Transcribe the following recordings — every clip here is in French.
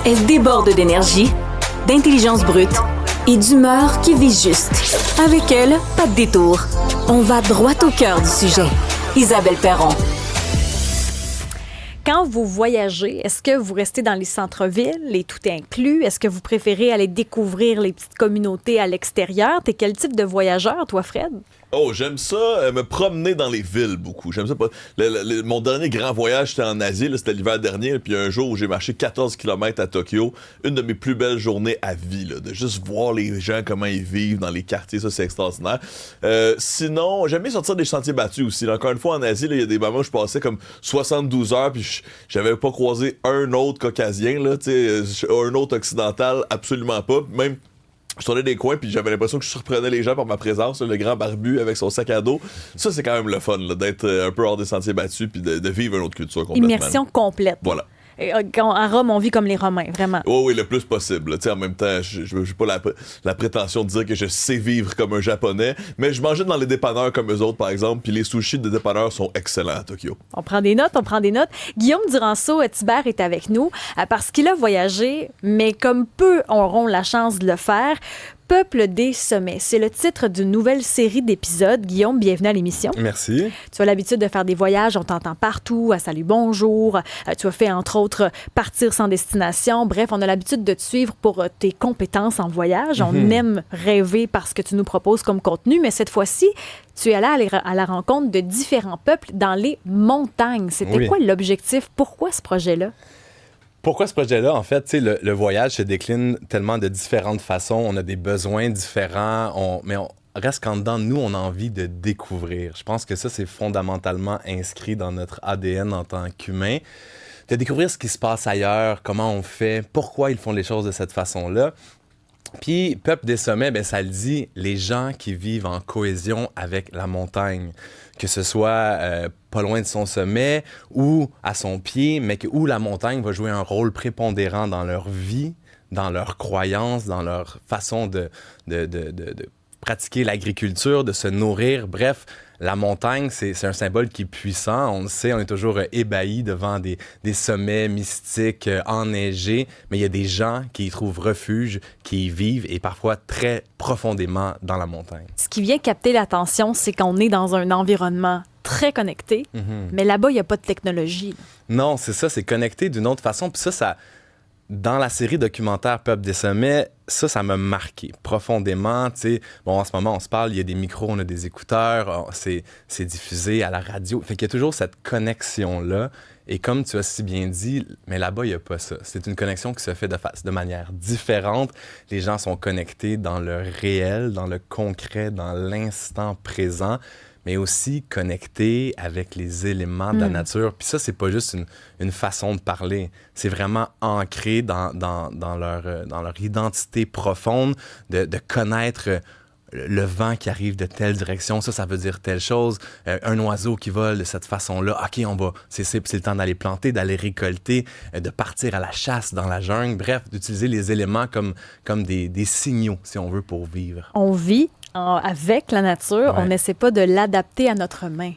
Elle déborde d'énergie, d'intelligence brute et d'humeur qui vise juste. Avec elle, pas de détour. On va droit au cœur du sujet. Isabelle Perron. Quand vous voyagez, est-ce que vous restez dans les centres-villes, les tout inclus? Est-ce que vous préférez aller découvrir les petites communautés à l'extérieur? T'es quel type de voyageur, toi, Fred? Oh, j'aime ça, me promener dans les villes beaucoup. J'aime ça. Mon dernier grand voyage, c'était en Asie, là, c'était l'hiver dernier. Puis un jour où j'ai marché 14 km à Tokyo, une de mes plus belles journées à vie, là, de juste voir les gens, comment ils vivent dans les quartiers, ça c'est extraordinaire. Sinon, j'aime bien sortir des sentiers battus aussi. Là, encore une fois, en Asie, il y a des moments où je passais comme 72 heures, puis j'avais pas croisé un autre caucasien, là, un autre occidental, absolument pas. Même je tournais des coins puis j'avais l'impression que je surprenais les gens par ma présence, là, le grand barbu avec son sac à dos. Ça, c'est quand même le fun, là, d'être un peu hors des sentiers battus puis de vivre une autre culture complètement. Immersion complète. Voilà. À Rome, on vit comme les Romains, vraiment. Oui, le plus possible. En même temps, je n'ai pas la prétention de dire que je sais vivre comme un Japonais, mais je mangeais dans les dépanneurs comme eux autres, par exemple, puis les sushis de dépanneurs sont excellents à Tokyo. On prend des notes. Guillaume Duranceau-Thibert est avec nous parce qu'il a voyagé, mais comme peu auront la chance de le faire. Peuple des sommets, c'est le titre d'une nouvelle série d'épisodes. Guillaume, bienvenue à l'émission. Merci. Tu as l'habitude de faire des voyages, on t'entend partout, à Salut Bonjour. Tu as fait, entre autres, Partir sans destination. Bref, on a l'habitude de te suivre pour tes compétences en voyage. On aime rêver parce que tu nous proposes comme contenu, mais cette fois-ci, tu es allé à la rencontre de différents peuples dans les montagnes. C'était quoi l'objectif? Pourquoi ce projet-là? Pourquoi ce projet-là? En fait, le voyage se décline tellement de différentes façons. On a des besoins différents, mais on reste qu'en dedans, nous, on a envie de découvrir. Je pense que ça, c'est fondamentalement inscrit dans notre ADN en tant qu'humain. De découvrir ce qui se passe ailleurs, comment on fait, pourquoi ils font les choses de cette façon-là. Puis, Peuple des sommets, ça le dit, les gens qui vivent en cohésion avec la montagne, que ce soit pas loin de son sommet ou à son pied, mais où la montagne va jouer un rôle prépondérant dans leur vie, dans leurs croyances, dans leur façon de pratiquer l'agriculture, de se nourrir. Bref, la montagne, c'est un symbole qui est puissant. On le sait, on est toujours ébahi devant des sommets mystiques enneigés, mais il y a des gens qui y trouvent refuge, qui y vivent et parfois très profondément dans la montagne. Ce qui vient capter l'attention, c'est qu'on est dans un environnement très connecté, mais là-bas, il n'y a pas de technologie. Non, c'est ça, c'est connecté d'une autre façon. Puis ça, dans la série documentaire Peuple des sommets, ça m'a marqué profondément. Bon, en ce moment, on se parle, il y a des micros, on a des écouteurs, c'est diffusé à la radio. Fait qu'il y a toujours cette connexion-là. Et comme tu as si bien dit, mais là-bas, il n'y a pas ça. C'est une connexion qui se fait de manière différente. Les gens sont connectés dans le réel, dans le concret, dans l'instant présent, mais aussi connectés avec les éléments de la nature. Puis ça, c'est pas juste une façon de parler. C'est vraiment ancré dans leur identité profonde de connaître le vent qui arrive de telle direction, ça veut dire telle chose. Un oiseau qui vole de cette façon-là, OK, c'est le temps d'aller planter, d'aller récolter, de partir à la chasse dans la jungle. Bref, d'utiliser les éléments comme des signaux, si on veut, pour vivre. On vit avec la nature, on n'essaie pas de l'adapter à notre main.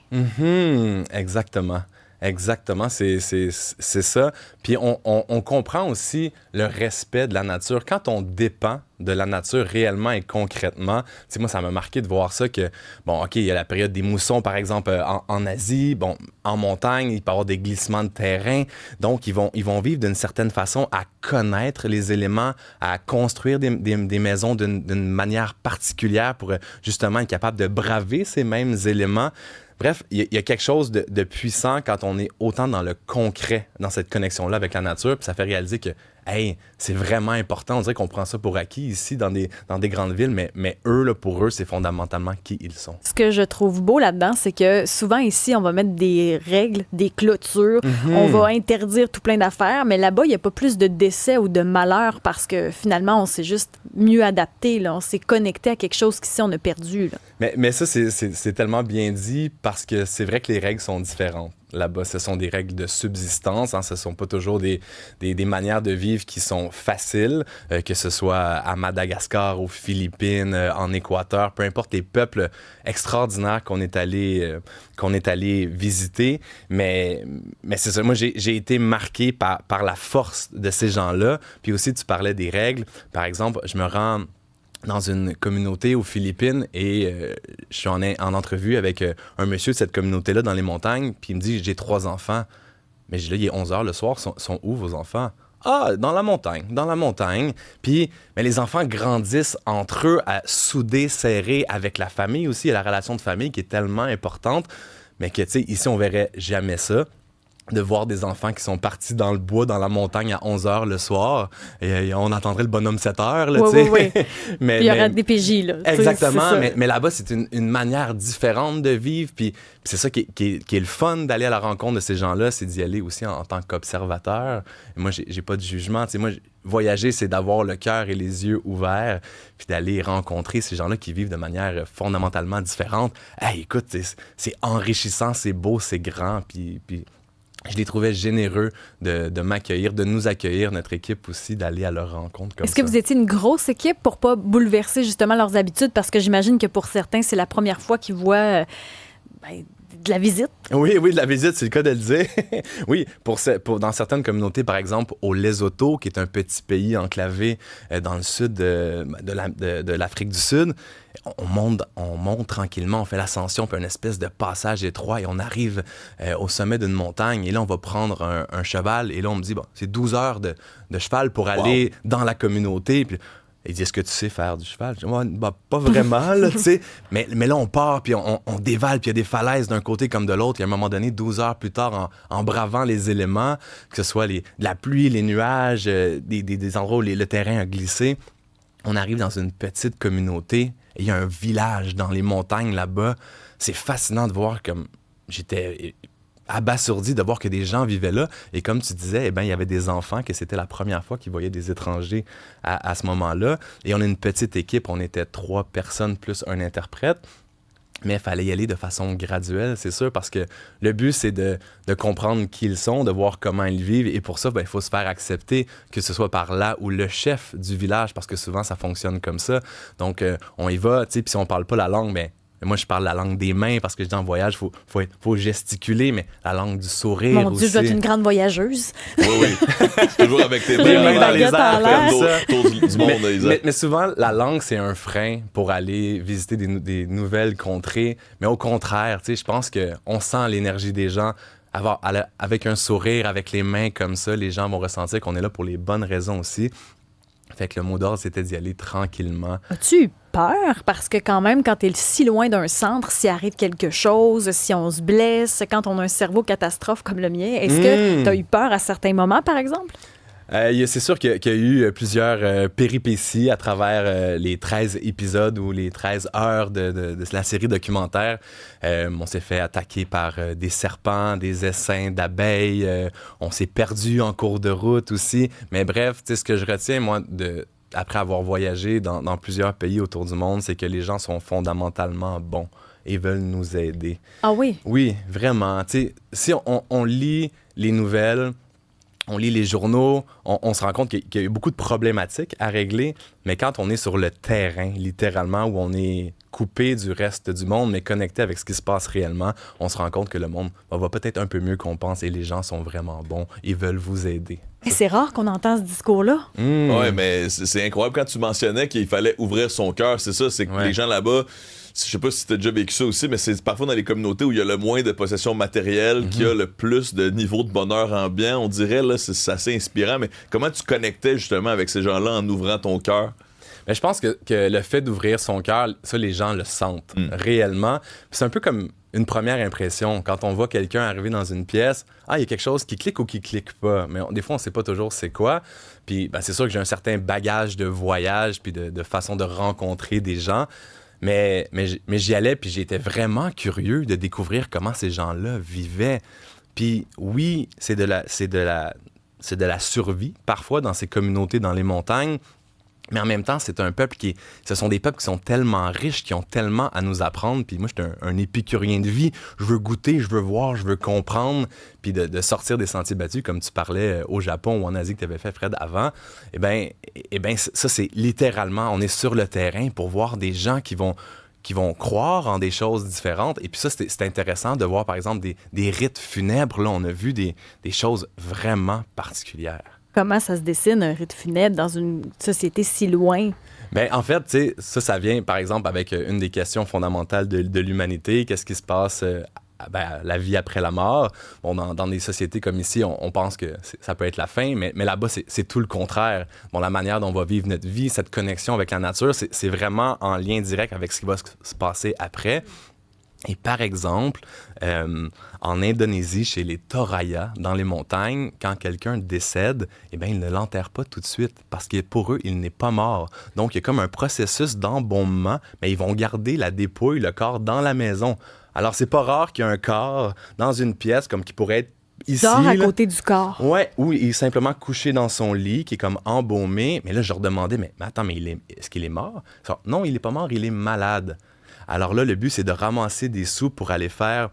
Exactement. Exactement, c'est ça. Puis on comprend aussi le respect de la nature. Quand on dépend de la nature réellement et concrètement, moi, ça m'a marqué de voir ça que, bon, OK, il y a la période des moussons, par exemple, en Asie. Bon, en montagne, il peut y avoir des glissements de terrain. Donc, ils vont vivre d'une certaine façon à connaître les éléments, à construire des maisons d'une manière particulière pour justement être capable de braver ces mêmes éléments. Bref, il y a quelque chose de puissant quand on est autant dans le concret, dans cette connexion-là avec la nature, puis ça fait réaliser que, hey, c'est vraiment important. On dirait qu'on prend ça pour acquis ici dans des grandes villes, mais eux, là, pour eux, c'est fondamentalement qui ils sont. Ce que je trouve beau là-dedans, c'est que souvent ici, on va mettre des règles, des clôtures, on va interdire tout plein d'affaires, mais là-bas, il n'y a pas plus de décès ou de malheur parce que finalement, on s'est juste mieux adapté, là. On s'est connecté à quelque chose qu'ici, on a perdu, là. Mais ça, c'est tellement bien dit parce que c'est vrai que les règles sont différentes. là-bas. Ce sont des règles de subsistance. Hein. Ce ne sont pas toujours des manières de vivre qui sont faciles, que ce soit à Madagascar, aux Philippines, en Équateur, peu importe les peuples extraordinaires qu'on est allé visiter. Mais c'est ça, moi, j'ai été marqué par la force de ces gens-là. Puis aussi, tu parlais des règles. Par exemple, je me rends dans une communauté aux Philippines et je suis en entrevue avec un monsieur de cette communauté-là dans les montagnes, puis il me dit « J'ai 3 enfants. » Mais je dis là, il est 11 h le soir, sont où vos enfants? « Ah, dans la montagne. » Puis mais les enfants grandissent entre eux à souder, serrer avec la famille aussi, la relation de famille qui est tellement importante, mais que, tu sais, ici, on verrait jamais ça. De voir des enfants qui sont partis dans le bois, dans la montagne à 11 h le soir. Et on attendrait le bonhomme 7 h, là, tu sais. Oui. Mais il y aurait des PJ, là. Exactement, mais là-bas, c'est une manière différente de vivre. Puis c'est ça qui est le fun d'aller à la rencontre de ces gens-là, c'est d'y aller aussi en tant qu'observateur. Et moi, j'ai pas de jugement. Tu sais, moi, voyager, c'est d'avoir le cœur et les yeux ouverts, puis d'aller rencontrer ces gens-là qui vivent de manière fondamentalement différente. Hey, écoute, c'est enrichissant, c'est beau, c'est grand, puis je les trouvais généreux de m'accueillir, de nous accueillir, notre équipe aussi, d'aller à leur rencontre comme ça. Est-ce que vous étiez une grosse équipe pour pas bouleverser justement leurs habitudes? Parce que j'imagine que pour certains, c'est la première fois qu'ils voient de la visite. Oui, de la visite, c'est le cas de le dire. Oui, dans certaines communautés, par exemple, au Lesotho, qui est un petit pays enclavé dans le sud de l'Afrique du Sud, on monte tranquillement, on fait l'ascension, puis une espèce de passage étroit, et on arrive au sommet d'une montagne, et là, on va prendre un cheval, et là, on me dit, bon, c'est 12 heures de cheval pour aller dans la communauté, puis il dit, est-ce que tu sais faire du cheval? Je dis, pas vraiment, là, tu sais. Mais là, on part, puis on dévale, puis il y a des falaises d'un côté comme de l'autre. Et à un moment donné, 12 heures plus tard, en bravant les éléments, que ce soit la pluie, les nuages, des endroits où le terrain a glissé, on arrive dans une petite communauté. Et il y a un village dans les montagnes là-bas. C'est fascinant de voir comme j'étais abasourdi de voir que des gens vivaient là. Et comme tu disais, il y avait des enfants que c'était la première fois qu'ils voyaient des étrangers à ce moment-là. Et on est une petite équipe, on était 3 personnes plus un interprète. Mais il fallait y aller de façon graduelle, c'est sûr, parce que le but, c'est de comprendre qui ils sont, de voir comment ils vivent. Et pour ça, il faut se faire accepter, que ce soit par là ou le chef du village, parce que souvent, ça fonctionne comme ça. Donc, on y va, tu sais, puis si on parle pas la langue, moi, je parle la langue des mains parce que je dis en voyage, faut gesticuler, mais la langue du sourire Mon aussi. Dieu, je dois être une grande voyageuse. Oui. C'est toujours avec tes Les mains mains dans les airs, tour du monde. Mais souvent, la langue, c'est un frein pour aller visiter des nouvelles contrées. Mais au contraire, tu sais, je pense qu'on sent l'énergie des gens. Avec un sourire, avec les mains comme ça, les gens vont ressentir qu'on est là pour les bonnes raisons aussi. Fait que le mot d'ordre, c'était d'y aller tranquillement. As-tu eu peur? Parce que quand même, quand t'es si loin d'un centre, s'il arrive quelque chose, si on se blesse, quand on a un cerveau catastrophe comme le mien, est-ce que t'as eu peur à certains moments, par exemple? C'est sûr qu'il y a eu plusieurs péripéties à travers les 13 épisodes ou les 13 heures de la série documentaire. On s'est fait attaquer par des serpents, des essaims d'abeilles. On s'est perdu en cours de route aussi. Mais bref, ce que je retiens, moi, après avoir voyagé dans plusieurs pays autour du monde, c'est que les gens sont fondamentalement bons et veulent nous aider. Ah oui? Oui, vraiment. Si on lit les nouvelles, on lit les journaux, on se rend compte qu'il y a eu beaucoup de problématiques à régler, mais quand on est sur le terrain, littéralement, où on est coupé du reste du monde, mais connecté avec ce qui se passe réellement, on se rend compte que le monde va peut-être un peu mieux qu'on pense et les gens sont vraiment bons, ils veulent vous aider. Et c'est rare qu'on entend ce discours-là. Oui, mais c'est incroyable quand tu mentionnais qu'il fallait ouvrir son cœur, c'est ça, c'est que les gens là-bas, je sais pas si t'as déjà vécu ça aussi, mais c'est parfois dans les communautés où il y a le moins de possessions matérielles qu'il y a le plus de niveau de bonheur ambiant. On dirait, là, c'est assez inspirant, mais comment tu connectais justement avec ces gens-là en ouvrant ton cœur? Mais je pense que le fait d'ouvrir son cœur, ça, les gens le sentent réellement. Puis c'est un peu comme une première impression. Quand on voit quelqu'un arriver dans une pièce, il y a quelque chose qui clique ou qui clique pas. Mais des fois, on sait pas toujours c'est quoi. Puis c'est sûr que j'ai un certain bagage de voyage puis de façon de rencontrer des gens. Mais j'y allais, puis j'étais vraiment curieux de découvrir comment ces gens-là vivaient. Puis oui, c'est de la survie, parfois, dans ces communautés, dans les montagnes. Mais en même temps, ce sont des peuples qui sont tellement riches, qui ont tellement à nous apprendre. Puis moi, j'étais un épicurien de vie. Je veux goûter, je veux voir, je veux comprendre. Puis de sortir des sentiers battus, comme tu parlais au Japon ou en Asie que tu avais fait, Fred, avant. Eh bien, ça, c'est littéralement, on est sur le terrain pour voir des gens qui vont croire en des choses différentes. Et puis ça, c'est intéressant de voir, par exemple, des rites funèbres. Là, on a vu des choses vraiment particulières. Comment ça se dessine, un rite funèbre, dans une société si loin? Bien, en fait, tu sais, ça vient, par exemple, avec une des questions fondamentales de l'humanité. Qu'est-ce qui se passe la vie après la mort? Bon, dans des sociétés comme ici, on pense que ça peut être la fin, mais là-bas, c'est tout le contraire. Bon, la manière dont on va vivre notre vie, cette connexion avec la nature, c'est vraiment en lien direct avec ce qui va se passer après. Et par exemple, en Indonésie, chez les Toraya, dans les montagnes, quand quelqu'un décède, eh bien, ils ne l'enterrent pas tout de suite parce que pour eux, il n'est pas mort. Donc, il y a comme un processus d'embaumement, mais ils vont garder la dépouille, le corps dans la maison. Alors, c'est pas rare qu'il y ait un corps dans une pièce comme qui pourrait être ici. Dort à côté du corps. Ouais, ou il est simplement couché dans son lit, qui est comme embaumé. Mais là, je leur demandais, mais attends, est-ce qu'il est mort? Non, il n'est pas mort, il est malade. Alors là, le but, c'est de ramasser des sous pour aller faire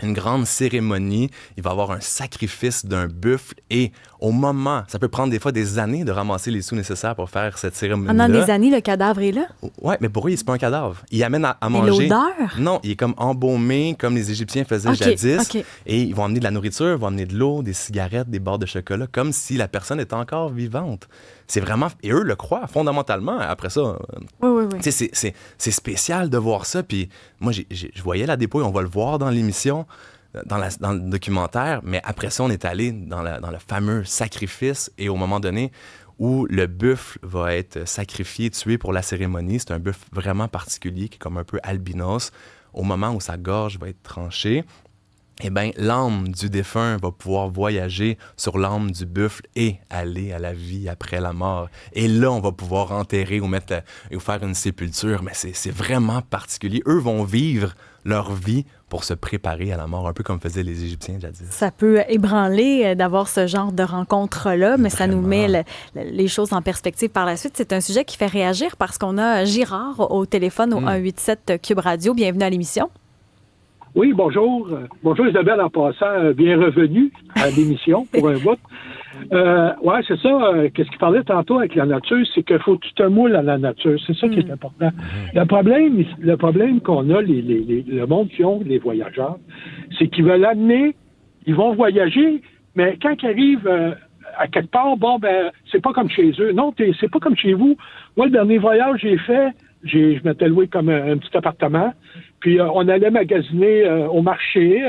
une grande cérémonie. Il va y avoir un sacrifice d'un buffle et au moment, ça peut prendre des fois des années de ramasser les sous nécessaires pour faire cette cérémonie-là. Pendant des années, le cadavre est là? Ouais, mais pour eux, c'est pas un cadavre. Il amène à manger. Et l'odeur? Non, il est comme embaumé, comme les Égyptiens faisaient jadis. Et ils vont amener de la nourriture, ils vont amener de l'eau, des cigarettes, des barres de chocolat, comme si la personne était encore vivante. C'est vraiment... Et eux le croient fondamentalement. Après ça, oui. C'est spécial de voir ça. Puis moi, je voyais la dépouille, on va le voir dans l'émission, dans le documentaire, mais après ça, on est allé dans le fameux sacrifice et au moment donné où le buffle va être sacrifié, tué pour la cérémonie. C'est un buffle vraiment particulier qui est comme un peu albinos. Au moment où sa gorge va être tranchée, eh bien, l'âme du défunt va pouvoir voyager sur l'âme du buffle et aller à la vie après la mort. Et là, on va pouvoir enterrer ou faire une sépulture. Mais c'est vraiment particulier. Eux vont vivre leur vie pour se préparer à la mort, un peu comme faisaient les Égyptiens jadis. Ça peut ébranler d'avoir ce genre de rencontre-là, mais ça nous met les choses en perspective par la suite. C'est un sujet qui fait réagir parce qu'on a Girard au téléphone au 187 Cube Radio. Bienvenue à l'émission. Oui, bonjour. Bonjour Isabelle, en passant, bien revenue à l'émission pour un bout. Oui, c'est ça. Qu'est-ce qu'il parlait tantôt avec la nature, c'est qu'il faut que tu te moules à la nature. C'est ça qui est important. Le problème qu'on a, le monde qui ont, les voyageurs, c'est qu'ils veulent amener, ils vont voyager, mais quand ils arrivent à quelque part, c'est pas comme chez eux. Non, c'est pas comme chez vous. Moi, le dernier voyage que j'ai fait, je m'étais loué comme un petit appartement. Puis on allait magasiner au marché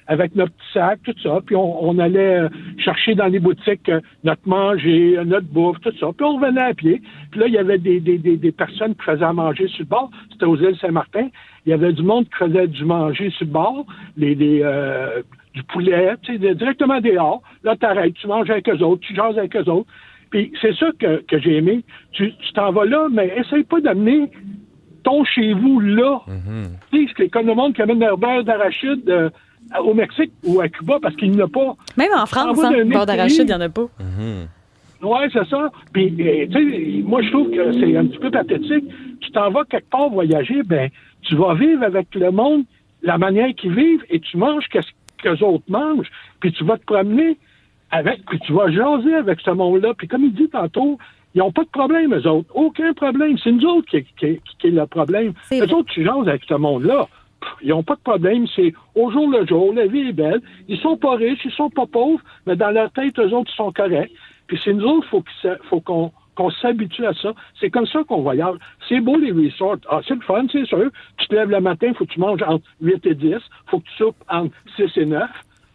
avec notre petit sac, tout ça. Puis on allait chercher dans les boutiques notre manger, notre bouffe, tout ça. Puis on revenait à pied. Puis là, il y avait des personnes qui faisaient à manger sur le bord. C'était aux îles Saint-Martin. Il y avait du monde qui faisait du manger sur le bord, du poulet, tu sais, directement dehors. Là, t'arrêtes, tu manges avec eux autres, tu jases avec eux autres. Puis c'est ça que j'ai aimé. Tu t'en vas là, mais essaye pas d'amener ton chez vous là. Tu sais, c'est comme le monde qui amène leur beurre d'arachide au Mexique ou à Cuba parce qu'il n'y en a pas. Même en France, le beurre d'arachide, il n'y en a pas. Oui, c'est ça. Puis, tu sais, moi, je trouve que c'est un petit peu pathétique. Tu t'en vas quelque part voyager, ben, tu vas vivre avec le monde, la manière qu'ils vivent, et tu manges ce qu'eux autres mangent, puis tu vas te promener puis tu vas jaser avec ce monde-là. Puis comme il dit tantôt, ils n'ont pas de problème, eux autres. Aucun problème. C'est nous autres qui est le problème. Eux autres, tu jases avec ce monde-là. Ils n'ont pas de problème. C'est au jour le jour. La vie est belle. Ils sont pas riches, ils sont pas pauvres, mais dans leur tête, eux autres, ils sont corrects. Puis c'est nous autres, faut qu'on s'habitue à ça. C'est comme ça qu'on voyage. C'est beau, les resorts. Ah, c'est le fun, c'est sûr. Tu te lèves le matin, il faut que tu manges entre 8 et 10. Faut que tu soupes entre 6 et 9.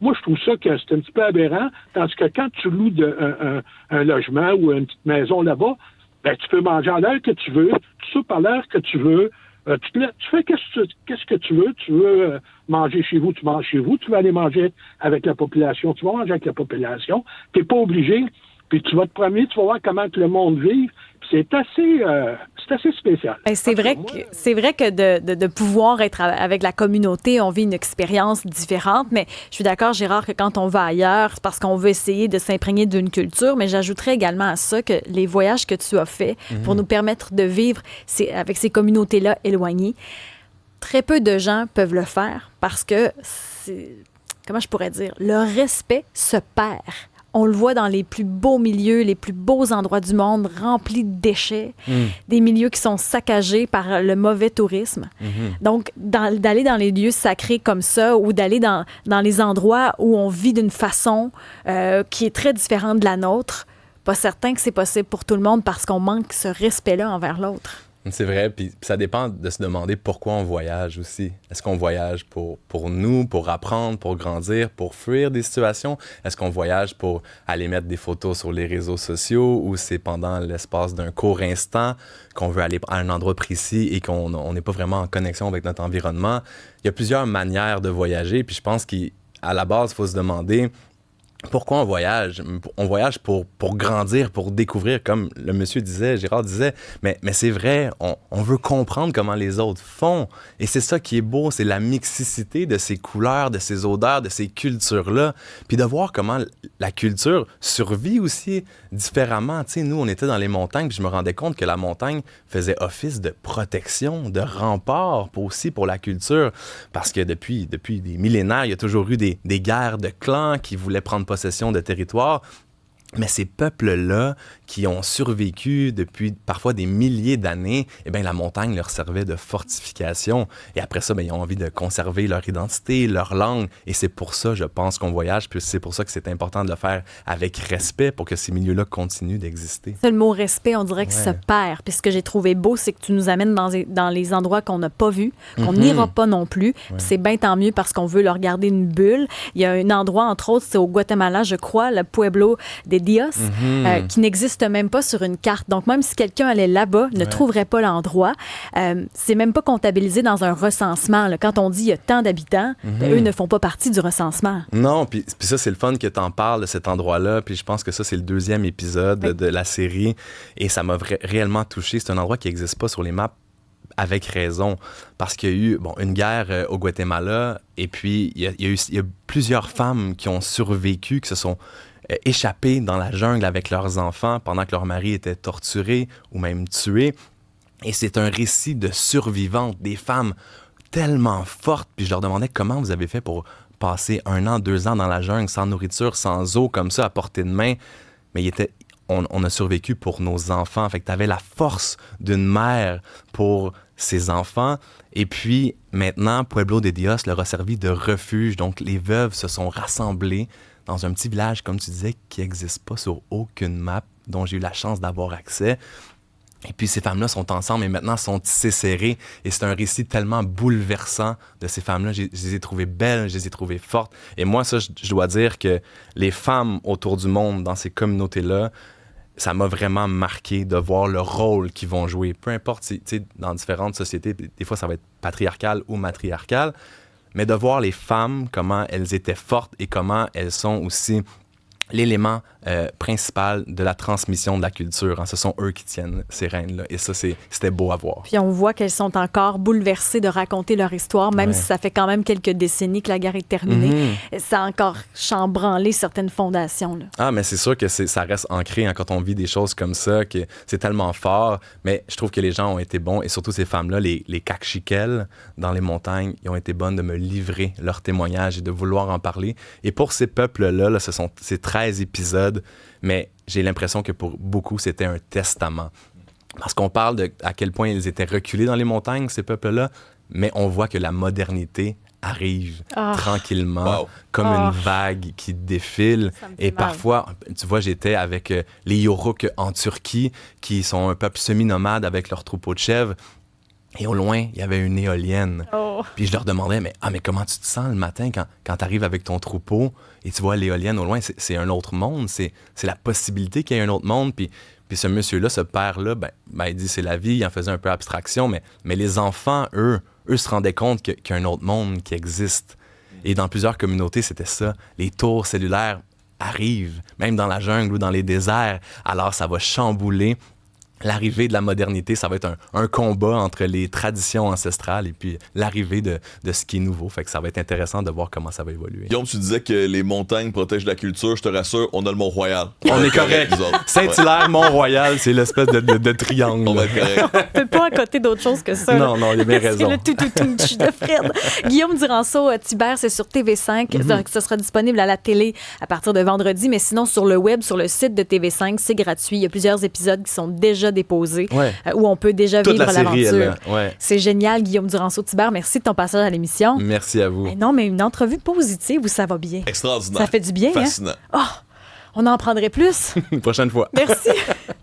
Moi, je trouve ça que c'est un petit peu aberrant, tandis que quand tu loues un logement ou une petite maison là-bas, ben, tu peux manger à l'heure que tu veux, tu soupes à l'heure que tu veux, tu fais qu'est-ce que tu veux. Tu veux manger chez vous, tu manges chez vous. Tu veux aller manger avec la population, tu vas manger avec la population. Tu n'es pas obligé. Puis tu vas te promener, tu vas voir comment le monde vit. Puis c'est assez c'est assez spécial. Ben, c'est vrai que de pouvoir être avec la communauté, on vit une expérience différente, mais je suis d'accord, Gérard, que quand on va ailleurs, c'est parce qu'on veut essayer de s'imprégner d'une culture, mais j'ajouterais également à ça que les voyages que tu as faits pour nous permettre de vivre avec ces communautés-là éloignées, très peu de gens peuvent le faire parce que, comment je pourrais dire, le respect se perd. On le voit dans les plus beaux milieux, les plus beaux endroits du monde, remplis de déchets, des milieux qui sont saccagés par le mauvais tourisme. Donc, d'aller dans les lieux sacrés comme ça ou d'aller dans les endroits où on vit d'une façon qui est très différente de la nôtre, pas certain que c'est possible pour tout le monde parce qu'on manque ce respect-là envers l'autre. C'est vrai, puis ça dépend de se demander pourquoi on voyage aussi. Est-ce qu'on voyage pour nous, pour apprendre, pour grandir, pour fuir des situations? Est-ce qu'on voyage pour aller mettre des photos sur les réseaux sociaux ou c'est pendant l'espace d'un court instant qu'on veut aller à un endroit précis et qu'on n'est pas vraiment en connexion avec notre environnement? Il y a plusieurs manières de voyager, puis je pense qu'à la base, il faut se demander pourquoi on voyage? On voyage pour grandir, pour découvrir, comme le monsieur disait, Gérard disait, mais c'est vrai, on veut comprendre comment les autres font. Et c'est ça qui est beau, c'est la mixicité de ces couleurs, de ces odeurs, de ces cultures-là. Puis de voir comment la culture survit aussi différemment. Tu sais, nous, on était dans les montagnes, puis je me rendais compte que la montagne faisait office de protection, de rempart aussi pour la culture. Parce que depuis des millénaires, il y a toujours eu des guerres de clans qui voulaient prendre possession de territoire. Mais ces peuples-là qui ont survécu depuis parfois des milliers d'années, eh bien, la montagne leur servait de fortification. Et après ça, bien, ils ont envie de conserver leur identité, leur langue. Et c'est pour ça, je pense, qu'on voyage. Puis c'est pour ça que c'est important de le faire avec respect pour que ces milieux-là continuent d'exister. C'est le mot respect, on dirait que se perd. Puis ce que j'ai trouvé beau, c'est que tu nous amènes dans les endroits qu'on n'a pas vus, qu'on n'ira pas non plus. Puis c'est bien tant mieux parce qu'on veut leur garder une bulle. Il y a un endroit, entre autres, c'est au Guatemala, je crois, le Pueblo de Dios, qui n'existe même pas sur une carte. Donc, même si quelqu'un allait là-bas, ne trouverait pas l'endroit. C'est même pas comptabilisé dans un recensement. Là. Quand on dit il y a tant d'habitants, eux ne font pas partie du recensement. Non, puis ça, c'est le fun que tu en parles de cet endroit-là. Puis je pense que ça, c'est le 2e épisode de la série. Et ça m'a réellement touché. C'est un endroit qui n'existe pas sur les maps avec raison. Parce qu'il y a eu une guerre au Guatemala. Et puis, il y a plusieurs femmes qui ont survécu, qui se sont échappés dans la jungle avec leurs enfants pendant que leur mari était torturé ou même tué. Et c'est un récit de survivantes, des femmes tellement fortes. Puis je leur demandais comment vous avez fait pour passer 1 an, 2 ans dans la jungle sans nourriture, sans eau, comme ça, à portée de main. Mais on a survécu pour nos enfants. Fait que tu avais la force d'une mère pour ses enfants. Et puis, maintenant, Pueblo de Dios leur a servi de refuge. Donc, les veuves se sont rassemblées dans un petit village, comme tu disais, qui n'existe pas sur aucune map, dont j'ai eu la chance d'avoir accès. Et puis ces femmes-là sont ensemble et maintenant sont tissées serrées. Et c'est un récit tellement bouleversant de ces femmes-là. Je les ai trouvées belles, je les ai trouvées fortes. Et moi, ça, je dois dire que les femmes autour du monde, dans ces communautés-là, ça m'a vraiment marqué de voir le rôle qu'ils vont jouer. Peu importe, tu sais, dans différentes sociétés, des fois, ça va être patriarcal ou matriarcal, mais de voir les femmes, comment elles étaient fortes et comment elles sont aussi l'élément principal de la transmission de la culture. Hein. Ce sont eux qui tiennent ces rênes-là. Et ça, c'était beau à voir. Puis on voit qu'elles sont encore bouleversées de raconter leur histoire, même si ça fait quand même quelques décennies que la guerre est terminée. Ça a encore chambranlé certaines fondations. Là. Ah, mais c'est sûr que ça reste ancré hein, quand on vit des choses comme ça, que c'est tellement fort. Mais je trouve que les gens ont été bons, et surtout ces femmes-là, les Kakchikel, dans les montagnes, ils ont été bonnes de me livrer leurs témoignages et de vouloir en parler. Et pour ces peuples-là, là, c'est 13 épisodes, mais j'ai l'impression que pour beaucoup, c'était un testament. Parce qu'on parle de à quel point ils étaient reculés dans les montagnes, ces peuples-là, mais on voit que la modernité arrive tranquillement, comme une vague qui défile. Et parfois, tu vois, j'étais avec les Yoruk en Turquie, qui sont un peuple semi-nomade avec leur troupeau de chèvres. Et au loin, il y avait une éolienne. Puis je leur demandais, mais comment tu te sens le matin quand tu arrives avec ton troupeau et tu vois l'éolienne au loin? C'est un autre monde, c'est la possibilité qu'il y ait un autre monde. Puis ce monsieur-là, ce père-là, il dit c'est la vie, il en faisait un peu abstraction, mais les enfants, eux se rendaient compte qu'il y a un autre monde qui existe. Et dans plusieurs communautés, c'était ça. Les tours cellulaires arrivent, même dans la jungle ou dans les déserts. Alors ça va chambouler l'arrivée de la modernité, ça va être un combat entre les traditions ancestrales et puis l'arrivée de ce qui est nouveau. Fait que ça va être intéressant de voir comment ça va évoluer. Guillaume, tu disais que les montagnes protègent la culture. Je te rassure, on a le Mont-Royal. On est correct. nous autres. Saint-Hilaire, Mont-Royal, c'est l'espèce de triangle. On va être correct. On peut pas à côté d'autre chose que ça. Non, il a bien raison. C'est le tout de Fred. Guillaume Duranceau, Tibère, c'est sur TV5. Donc, ça sera disponible à la télé à partir de vendredi, mais sinon, sur le web, sur le site de TV5, c'est gratuit. Il y a plusieurs épisodes qui sont déjà déposés. Ouais. Où on peut déjà Toute vivre la série, l'aventure. ouais. C'est génial, Guillaume Duranceau-Thibert. Merci de ton passage à l'émission. Merci à vous. Mais non, mais une entrevue positive où ça va bien. Extraordinaire. Ça fait du bien, Fascinant. hein? Oh, on en prendrait plus. Une prochaine fois. Merci.